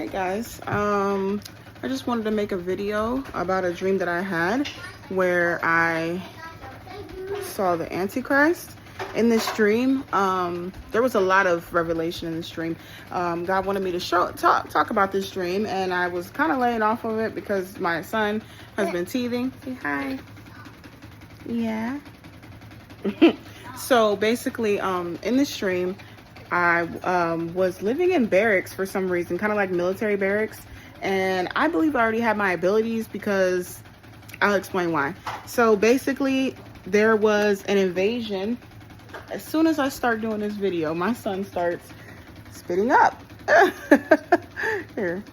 Hey guys, I just wanted to make a video about a dream that I had where I saw the Antichrist. In this dream, there was a lot of revelation in this dream. God wanted me to talk about this dream, and I was kind of laying off of it because my son has been teething. Say hi. Yeah. So basically, in this dream, I was living in barracks for some reason, kind of like military barracks. And I believe I already had my abilities because I'll explain why. So basically, there was an invasion. As soon as I start doing this video, my son starts spitting up. Here.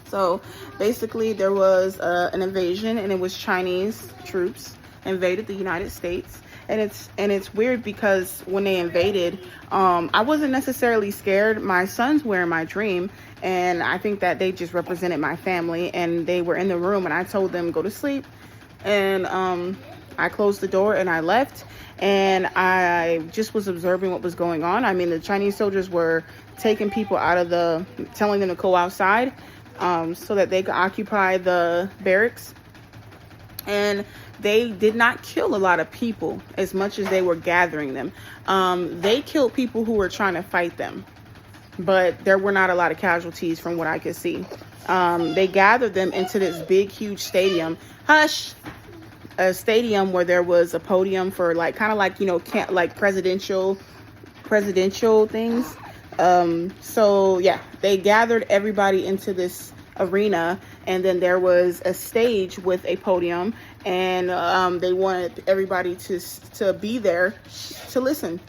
So basically, there was an invasion, and it was Chinese troops invaded the United States. And it's weird because when they invaded, I wasn't necessarily scared. My son's were in my dream, and I think that they just represented my family, and they were in the room, and I told them go to sleep, and I closed the door and I left, and I just was observing what was going on. I mean, the Chinese soldiers were taking people out of telling them to go outside, so that they could occupy the barracks. And they did not kill a lot of people as much as they were gathering them. They killed people who were trying to fight them, but there were not a lot of casualties from what I could see. They gathered them into this big, huge stadium. Hush! A stadium where there was a podium for kind of like, like presidential things. So yeah, they gathered everybody into this arena, and then there was a stage with a podium, and they wanted everybody to be there to listen.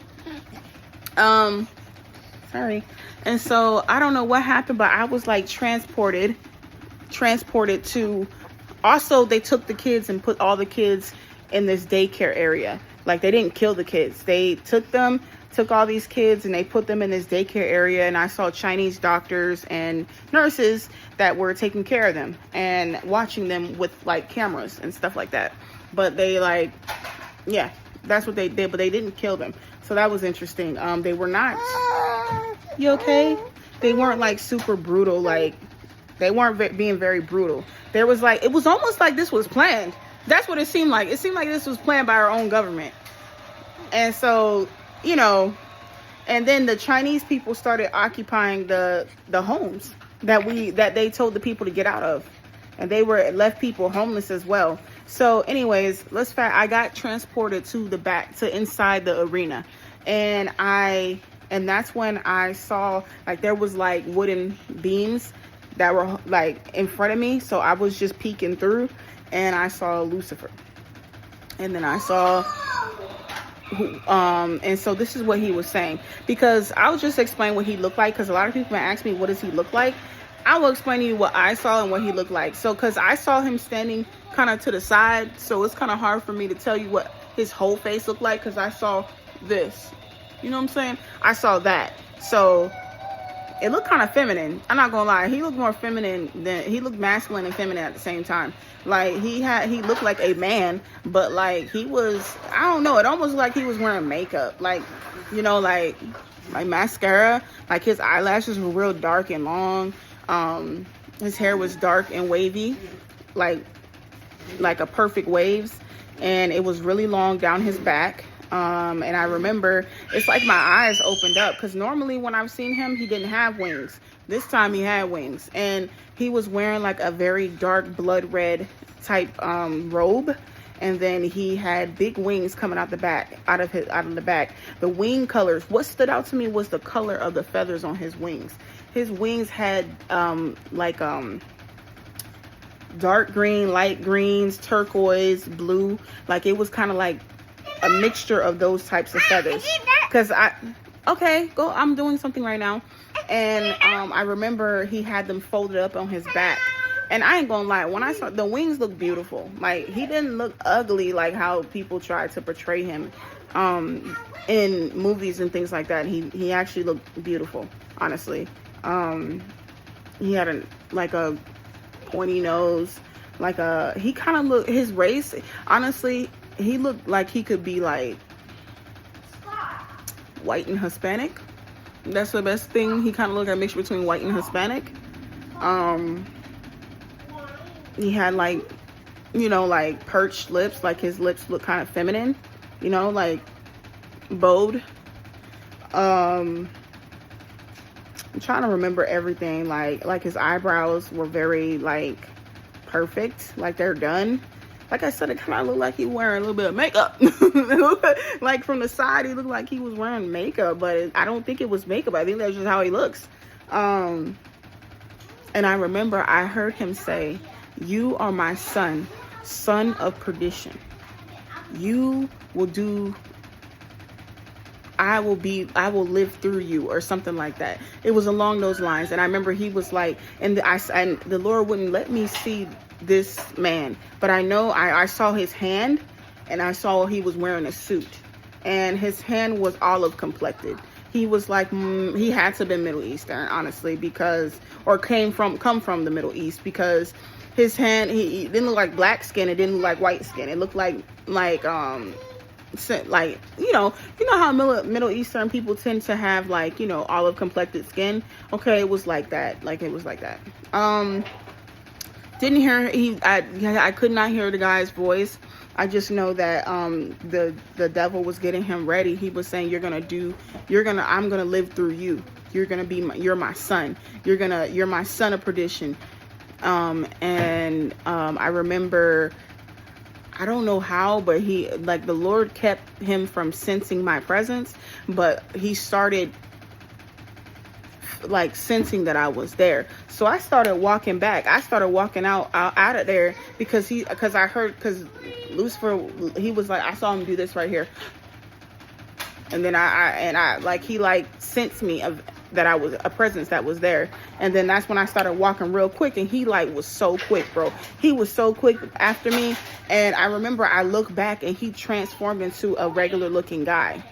Sorry. And so I don't know what happened, but I was like transported to. Also, they took the kids and put all the kids in this daycare area. Like, they didn't kill the kids. They took all these kids, and they put them in this daycare area. And I saw Chinese doctors and nurses that were taking care of them and watching them with like cameras and stuff like that. But they yeah, that's what they did. But they didn't kill them. So that was interesting. They were not. You okay? They weren't like super brutal. Like, they weren't being very brutal. There was it was almost like this was planned. That's what it seemed like. It seemed like this was planned by our own government. And so, and then the Chinese people started occupying the homes that they told the people to get out of. And they left people homeless as well. So anyways, I got transported to inside the arena. And that's when I saw there was wooden beams that were in front of me. So I was just peeking through, and I saw Lucifer. And then I saw and so this is what he was saying, because I'll just explain what he looked like, because a lot of people ask me what does he look like. I will explain to you what I saw and what he looked like. So because I saw him standing kind of to the side, so it's kind of hard for me to tell you what his whole face looked like, because I saw this, you know what I'm saying? I saw that. So it looked kind of feminine. I'm not gonna lie. He looked more feminine he looked masculine and feminine at the same time. He looked like a man, but he was, I don't know, it almost like he was wearing makeup. Like mascara. Like, his eyelashes were real dark and long. His hair was dark and wavy, like a perfect waves. And it was really long down his back. And I remember it's like my eyes opened up, because normally when I've seen him, he didn't have wings. This time he had wings, and he was wearing a very dark blood red type robe, and then he had big wings coming out the back, out of the back. The wing colors, what stood out to me was the color of the feathers on his wings. His wings had dark green, light greens, turquoise, blue. It was kind of like a mixture of those types of feathers. Okay, go, I'm doing something right now. And I remember he had them folded up on his back. And I ain't gonna lie, when I saw the wings, look beautiful. He didn't look ugly like how people try to portray him in movies and things like that. He actually looked beautiful, honestly. He had a pointy nose, he kind of looked, his race, honestly, he looked like he could be white and Hispanic. That's the best thing. He kind of looked like a mixture between white and Hispanic. He had like, you know, like perched lips, like his lips look kind of feminine, you know, like bowed. I'm trying to remember everything. Like his eyebrows were very like perfect, like they're done. Like I said, it kind of looked like he was wearing a little bit of makeup. Like from the side, he looked like he was wearing makeup, but I don't think it was makeup. I think that's just how he looks. And I remember I heard him say, "You are my son, son of perdition. You will do, I will live through you," or something like that. It was along those lines. And I remember he was like, and the Lord wouldn't let me see this man, but I know I saw his hand, and I saw he was wearing a suit, and his hand was olive complected. He was like, he had to have been Middle Eastern, honestly, because, or come from the Middle East, because his hand, he didn't look like black skin, it didn't look like white skin, it looked like you know how Middle Eastern people tend to have, like, you know, olive complected skin. Okay, it was like that. Didn't hear, I could not hear the guy's voice. I just know that the devil was getting him ready. He was saying, I'm gonna live through you. You're my son. You're my son of perdition. I remember, I don't know how, but the Lord kept him from sensing my presence, but he started like sensing that I was there. So I started walking back. I started walking out of there because Lucifer, he was like, I saw him do this right here. And then I like, he like sensed me that I was a presence that was there. And then that's when I started walking real quick, and he like was so quick, bro. He was so quick after me. And I remember I looked back, and he transformed into a regular looking guy.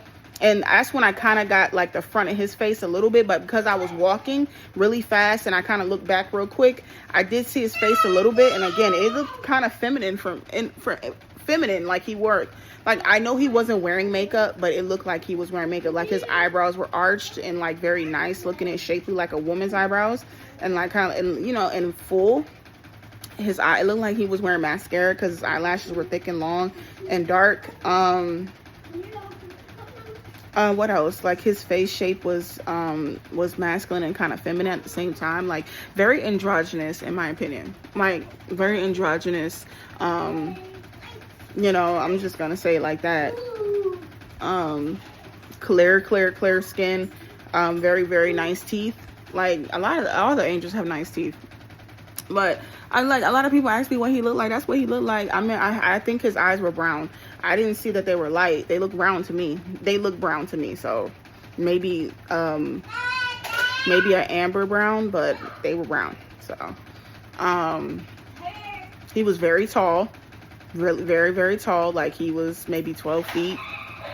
And that's when I kind of got like the front of his face a little bit, but because I was walking really fast and I kind of looked back real quick, I did see his face a little bit. And again, it looked kind of feminine feminine, like he worked. Like, I know he wasn't wearing makeup, but it looked like he was wearing makeup. Like his eyebrows were arched and like very nice looking and shapely, like a woman's eyebrows, and like kind of, and you know, and full. His eye, it looked like he was wearing mascara because his eyelashes were thick and long and dark. What else? Like his face shape was masculine and kind of feminine at the same time, like very androgynous in my opinion, like very androgynous. You know, I'm just gonna say it like that. Clear skin, very, very nice teeth. Like all the angels have nice teeth. But I like, a lot of people ask me what he looked like. That's what he looked like. I mean, I think his eyes were brown. I didn't see that they were light. They look brown to me. So maybe an amber brown, but they were brown. So he was very tall, really very, very tall. Like he was maybe 12 feet,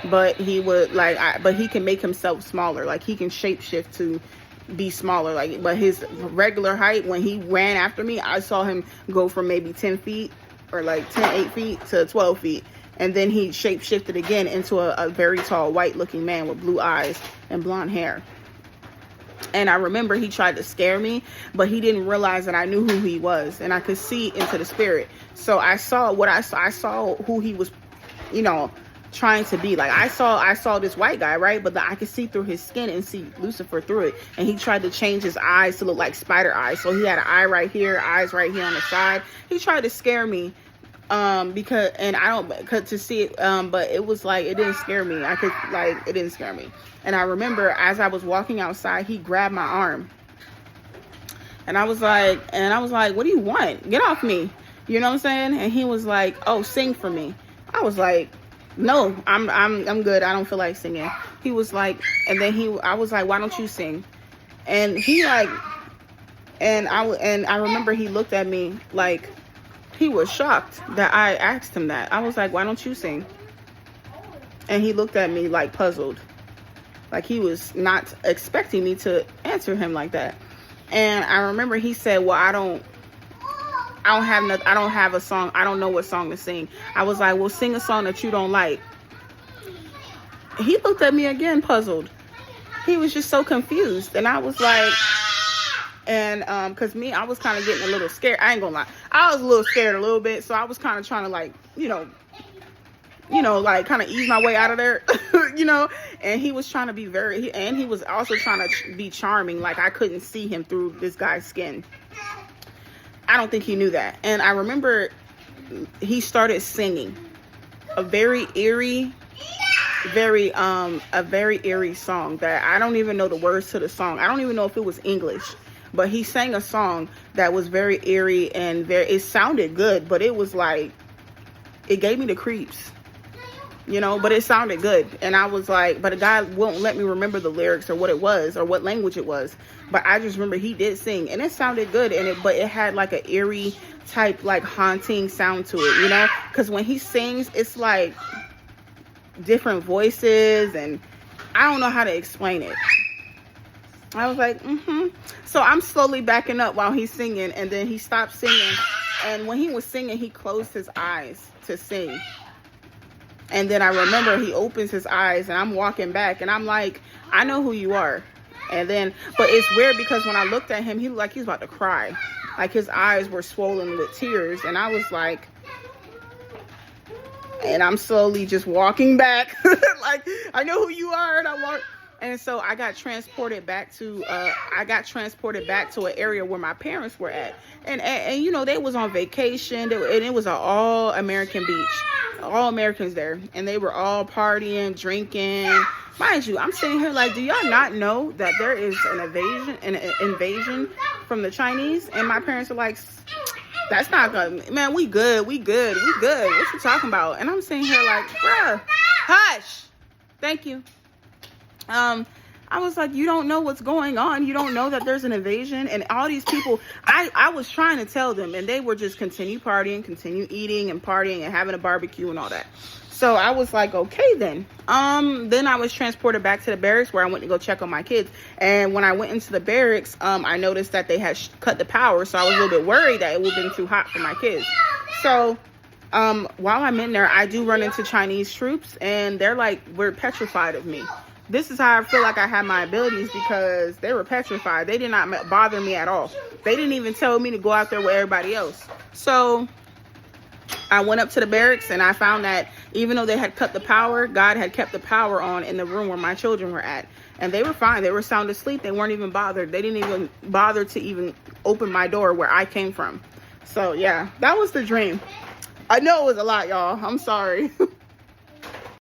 but he would but he can make himself smaller. Like he can shapeshift to be smaller, like, but his regular height, when he ran after me, I saw him go from maybe 10 feet or like 8 feet to 12 feet. And then he shape-shifted again into a very tall white looking man with blue eyes and blonde hair. And I remember he tried to scare me, but he didn't realize that I knew who he was, and I could see into the spirit. So I saw who he was, you know, trying to be. Like I saw this white guy, right? But I could see through his skin and see Lucifer through it. And he tried to change his eyes to look like spider eyes. So he had an eye right here, eyes right here on the side. He tried to scare me, because to see it, but it was like, it didn't scare me. It didn't scare me. And I remember as I was walking outside, he grabbed my arm. And I was like, what do you want? Get off me. You know what I'm saying? And he was like, oh, sing for me. I was like, no, I'm good. I don't feel like singing. He was like, and then I was like, why don't you sing? And he like, and I remember he looked at me like he was shocked that I asked him that. I was like, why don't you sing? And he looked at me like puzzled, like he was not expecting me to answer him like that. And I remember he said, well, I don't have a song. I don't know what song to sing. I was like, well, sing a song that you don't like. He looked at me again, puzzled. He was just so confused. And I was like, And because me, I was kind of getting a little scared. I ain't gonna lie, I was a little scared a little bit, so I was kind of trying to, like, like kind of ease my way out of there. And he was trying to be and he was also trying to be charming. Like, I couldn't see him through this guy's skin. I don't think he knew that. And I remember he started singing a very eerie song that I don't even know the words to the song. I don't even know if it was English, but he sang a song that was very eerie and it sounded good, but it was like, it gave me the creeps, but it sounded good. And I was like, but a guy won't let me remember the lyrics or what it was or what language it was. But I just remember he did sing and it sounded good. But it had like an eerie type, like haunting sound to it, because when he sings, it's like different voices, and I don't know how to explain it. I was like, So I'm slowly backing up while he's singing, and then he stopped singing. And when he was singing, he closed his eyes to sing. And then I remember he opens his eyes, and I'm walking back, and I'm like, I know who you are. And then, but it's weird because when I looked at him, he looked like he was about to cry. Like, his eyes were swollen with tears. And I was like, and I'm slowly just walking back. Like, I know who you are. And so I got transported back to an area where my parents were at. And they was on vacation, and it was an all American beach. All Americans there, and they were all partying, drinking. Mind you, I'm sitting here like, do y'all not know that there is an invasion from the Chinese? And my parents are like, that's not good, man. We good. What you talking about? And I'm sitting here like, bruh, hush. Thank you. I was like, you don't know what's going on. You don't know that there's an invasion. And all these people, I was trying to tell them, and they were just continue partying, continue eating and partying and having a barbecue and all that. So I was like, okay, then. Then I was transported back to the barracks where I went to go check on my kids. And when I went into the barracks, I noticed that they had cut the power. So I was a little bit worried that it would have been too hot for my kids. So while I'm in there, I do run into Chinese troops, and they're like, we're petrified of me. This is how I feel like I had my abilities, because they were petrified. They did not bother me at all. They didn't even tell me to go out there with everybody else. So I went up to the barracks, and I found that even though they had cut the power, God had kept the power on in the room where my children were at. And they were fine. They were sound asleep. They weren't even bothered. They didn't even bother to even open my door where I came from. So yeah, that was the dream. I know it was a lot, y'all. I'm sorry.